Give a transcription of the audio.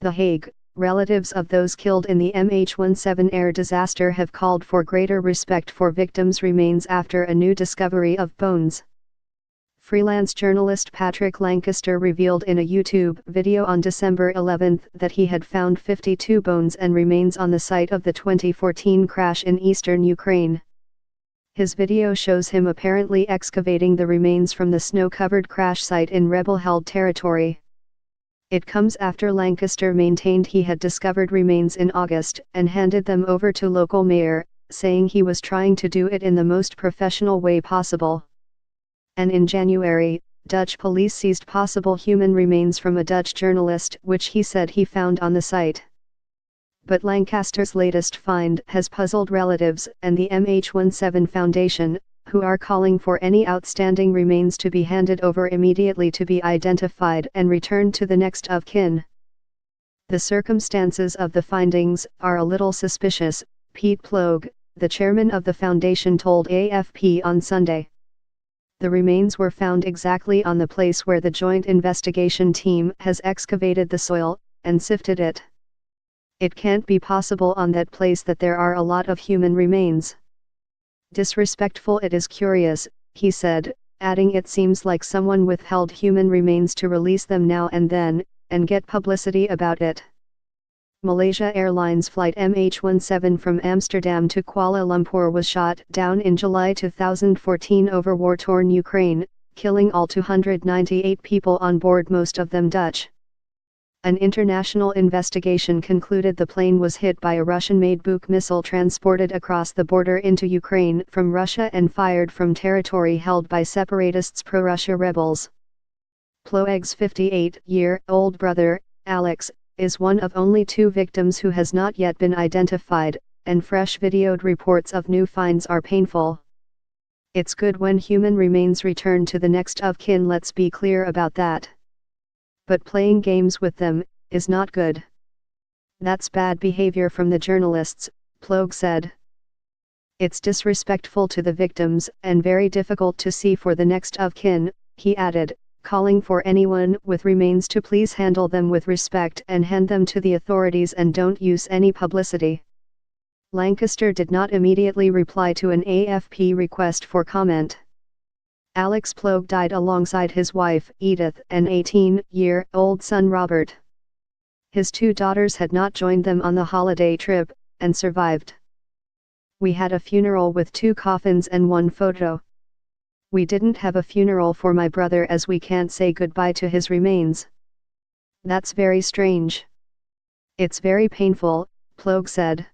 The Hague, relatives of those killed in the MH17 air disaster have called for greater respect for victims' remains after a new discovery of bones. Freelance journalist Patrick Lancaster revealed in a YouTube video on December 11 that he had found 52 bones and remains on the site of the 2014 crash in eastern Ukraine. His video shows him apparently excavating the remains from the snow-covered crash site in rebel-held territory. It comes after Lancaster maintained he had discovered remains in August and handed them over to local mayor, saying he was trying to do it in the most professional way possible. And in January, Dutch police seized possible human remains from a Dutch journalist which he said he found on the site. But Lancaster's latest find has puzzled relatives and the MH17 Foundation, who are calling for any outstanding remains to be handed over immediately to be identified and returned to the next of kin. The circumstances of the findings are a little suspicious, Pete Ploeg, the chairman of the foundation told AFP on Sunday. The remains were found exactly on the place where the joint investigation team has excavated the soil and sifted it. It can't be possible on that place that there are a lot of human remains. Disrespectful. It is curious, he said, adding it seems like someone withheld human remains to release them now and then, and get publicity about it. Malaysia Airlines flight MH17 from Amsterdam to Kuala Lumpur was shot down in July 2014 over war-torn Ukraine, killing all 298 people on board, most of them Dutch. An international investigation concluded the plane was hit by a Russian-made Buk missile transported across the border into Ukraine from Russia and fired from territory held by separatists pro-Russia rebels. Ploeg's 58-year-old brother, Alex, is one of only 2 victims who has not yet been identified, and fresh videoed reports of new finds are painful. It's good when human remains return to the next of kin, let's be clear about that. But playing games with them is not good. That's bad behavior from the journalists, Ploeg said. It's disrespectful to the victims and very difficult to see for the next of kin, he added, calling for anyone with remains to please handle them with respect and hand them to the authorities and don't use any publicity. Lancaster did not immediately reply to an AFP request for comment. Alex Ploeg died alongside his wife, Edith, and 18-year-old son Robert. His 2 daughters had not joined them on the holiday trip, and survived. We had a funeral with 2 coffins and 1 photo. We didn't have a funeral for my brother as we can't say goodbye to his remains. That's very strange. It's very painful, Ploeg said.